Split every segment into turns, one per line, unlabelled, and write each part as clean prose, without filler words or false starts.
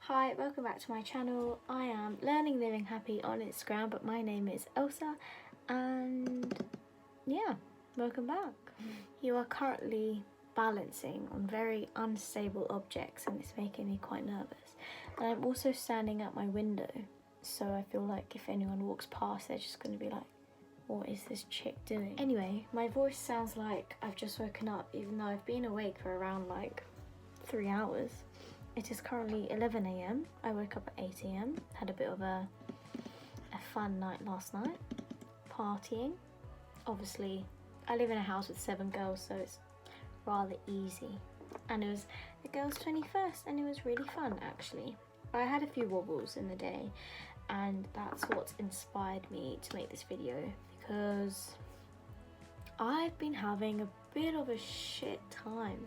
Hi, welcome back to my channel. I am Learning Living Happy on Instagram, but my name is Elsa, and yeah, welcome back. You are currently balancing on very unstable objects and it's making me quite nervous. And I'm also standing at my window, so I feel like if anyone walks past, they're just going to be like, what is this chick doing? Anyway, my voice sounds like I've just woken up, even though I've been awake for around like 3 hours. It is currently 11 AM. I woke up at 8 AM, had a bit of a fun night last night, partying. Obviously, I live in a house with 7 girls, so it's rather easy. And it was the girls' 21st, and it was really fun actually. I had a few wobbles in the day, and that's what's inspired me to make this video, because I've been having a bit of a shit time.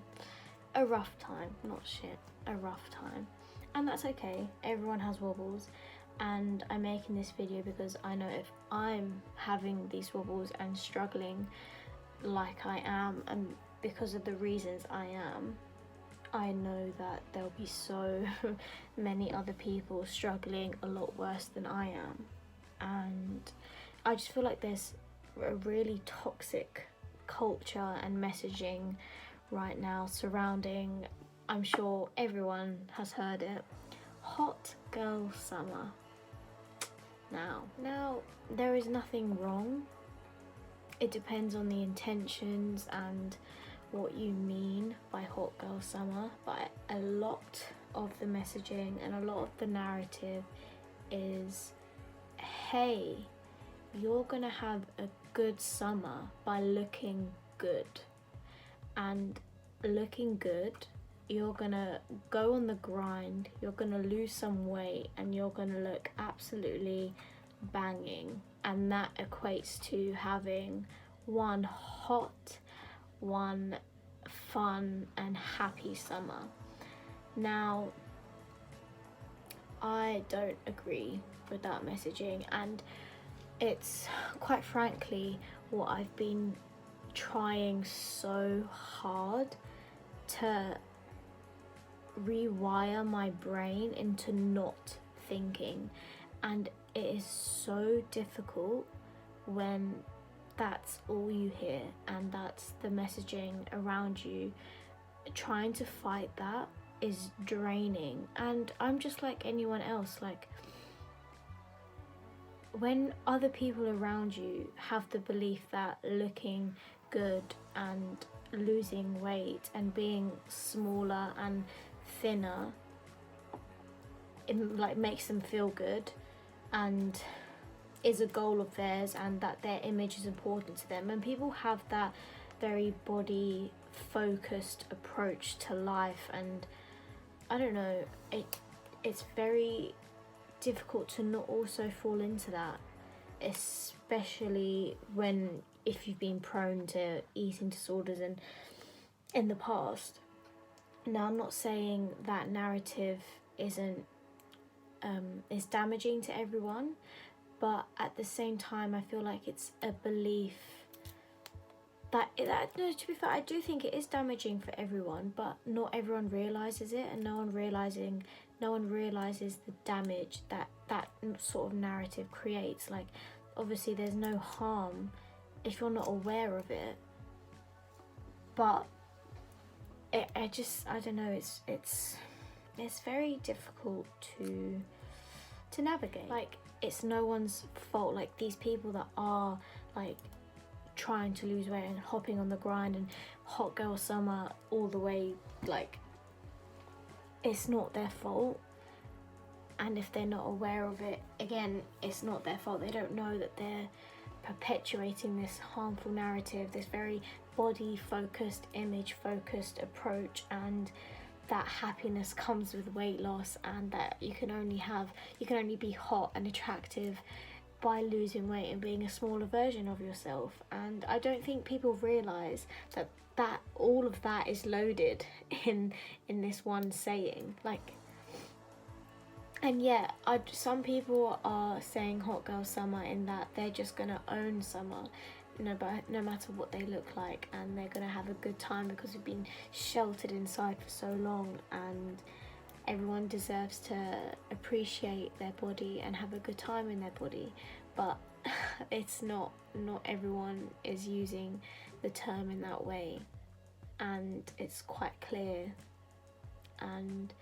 A rough time, not shit, a rough time. And that's okay, everyone has wobbles, and I'm making this video because I know if I'm having these wobbles and struggling like I am, and because of the reasons I am, I know that there'll be so many other people struggling a lot worse than I am. And I just feel like there's a really toxic culture and messaging right now surrounding, I'm sure everyone has heard it, hot girl summer. Now there is nothing wrong. It depends on the intentions and what you mean by hot girl summer, but a lot of the messaging and a lot of the narrative is, hey, you're gonna have a good summer by looking good. And looking good, you're gonna go on the grind, you're gonna lose some weight, and you're gonna look absolutely banging. And that equates to having one hot, one fun and happy summer. Now, I don't agree with that messaging, and it's quite frankly what I've been trying so hard to rewire my brain into not thinking. And it is so difficult when that's all you hear and that's the messaging around you. Trying to fight that is draining, and I'm just like anyone else. Like, when other people around you have the belief that looking good and losing weight and being smaller and thinner, it like makes them feel good and is a goal of theirs, and that their image is important to them, and people have that very body focused approach to life, and I don't know, it's very difficult to not also fall into that, especially if you've been prone to eating disorders and in the past. Now, I'm not saying that narrative isn't is damaging to everyone, but at the same time I feel like it's a belief that no, to be fair, I do think it is damaging for everyone, but not everyone realizes it, and no one realizes the damage that sort of narrative creates. Like, obviously there's no harm if you're not aware of it, but I don't know, it's very difficult to navigate. Like, it's no one's fault. Like, these people that are like trying to lose weight and hopping on the grind and hot girl summer all the way, like, it's not their fault. And if they're not aware of it, again, it's not their fault. They don't know that they're perpetuating this harmful narrative, this very body focused, image focused approach, and that happiness comes with weight loss, and that you can only be hot and attractive by losing weight and being a smaller version of yourself. And I don't think people realize that all of that is loaded in this one saying. Like, and yeah, some people are saying hot girl summer in that they're just gonna own summer, no matter what they look like, and they're gonna have a good time because we've been sheltered inside for so long, and everyone deserves to appreciate their body and have a good time in their body, but it's not everyone is using the term in that way, and it's quite clear. And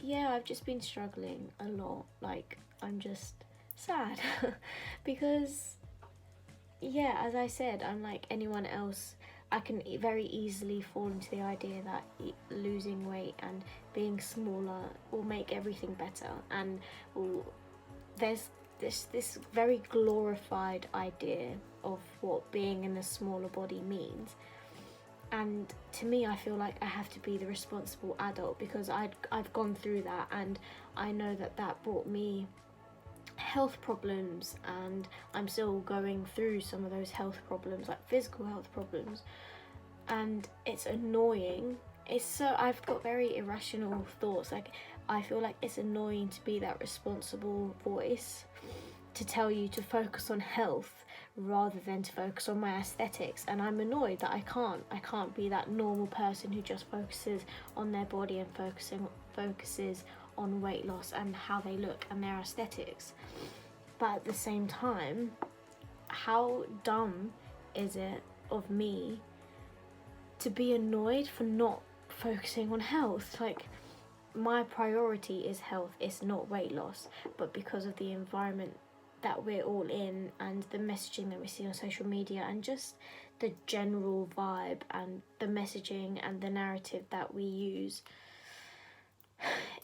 yeah, I've just been struggling a lot. Like, I'm just sad because, yeah, as I said, I'm like anyone else. I can very easily fall into the idea that losing weight and being smaller will make everything better, and there's this very glorified idea of what being in a smaller body means. And to me, I feel like I have to be the responsible adult, because I've gone through that, and I know that brought me health problems, and I'm still going through some of those health problems, like physical health problems, and it's annoying. I've got very irrational thoughts. Like, I feel like it's annoying to be that responsible voice to tell you to focus on health rather than to focus on my aesthetics, and I'm annoyed that I can't be that normal person who just focuses on their body and focuses on weight loss and how they look and their aesthetics. But at the same time, how dumb is it of me to be annoyed for not focusing on health? Like, my priority is health, it's not weight loss, but because of the environment that we're all in and the messaging that we see on social media and just the general vibe and the messaging and the narrative that we use,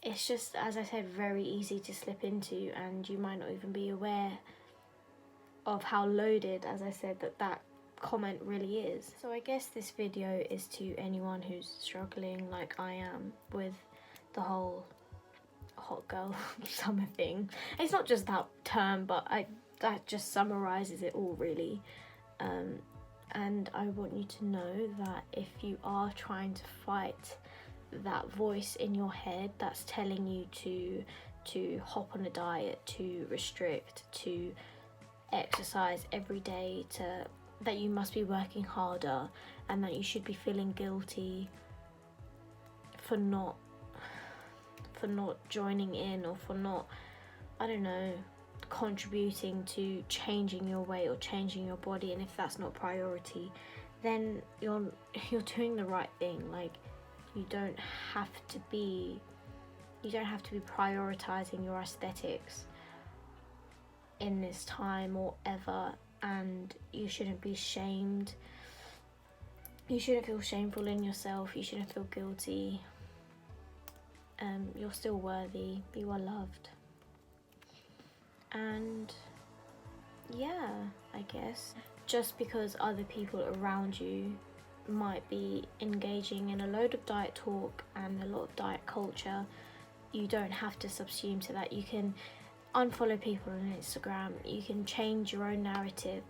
it's just, as I said, very easy to slip into, and you might not even be aware of how loaded, as I said, that comment really is. So I guess this video is to anyone who's struggling like I am with the whole hot girl summer thing. It's not just that term, but that just summarizes it all, really. And I want you to know that if you are trying to fight that voice in your head that's telling you to hop on a diet, to restrict, to exercise every day, that you must be working harder, and that you should be feeling guilty for not joining in, or for not, I don't know, contributing to changing your weight or changing your body, and if that's not priority, then you're doing the right thing. Like, you don't have to be prioritizing your aesthetics in this time or ever, and you shouldn't be shamed. You shouldn't feel shameful in yourself. You shouldn't feel guilty. You're still worthy. You are loved. And yeah, I guess just because other people around you might be engaging in a load of diet talk and a lot of diet culture, you don't have to subsume to that. You can unfollow people on Instagram. You can change your own narrative.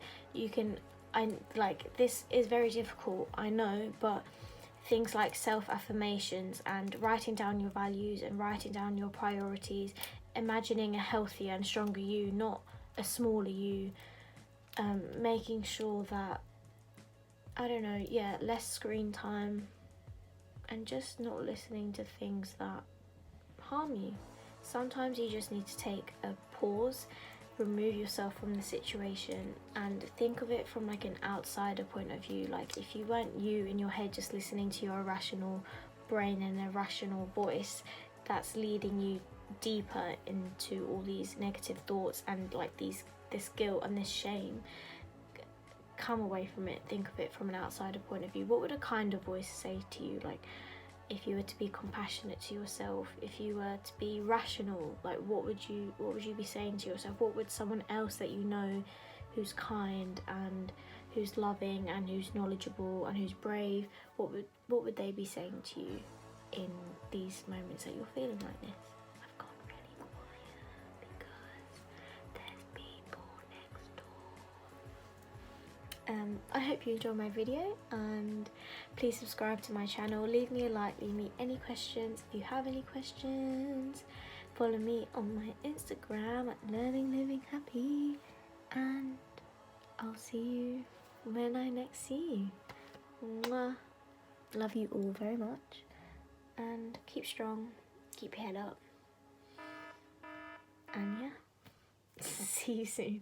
This is very difficult, I know, but things like self-affirmations and writing down your values and writing down your priorities, imagining a healthier and stronger you, not a smaller you, making sure that, I don't know, less screen time, and just not listening to things that harm you. Sometimes you just need to take a pause, remove yourself from the situation, and think of it from like an outsider point of view. Like, if you weren't you in your head just listening to your irrational brain and irrational voice that's leading you deeper into all these negative thoughts and like this guilt and this shame, come away from it. Think of it from an outsider point of view. What would a kinder voice say to you? Like, if you were to be compassionate to yourself, if you were to be rational, like what would you be saying to yourself? What would someone else that you know who's kind and who's loving and who's knowledgeable and who's brave, what would they be saying to you in these moments that you're feeling like this? I've gone really quiet because there's people next door. I hope you enjoyed my video, and please subscribe to my channel, leave me a like, leave me any questions if you have any questions. Follow me on my Instagram at Learning Living Happy, and I'll see you when I next see you. Mwah. Love you all very much, and keep strong, keep your head up. And yeah, see you soon.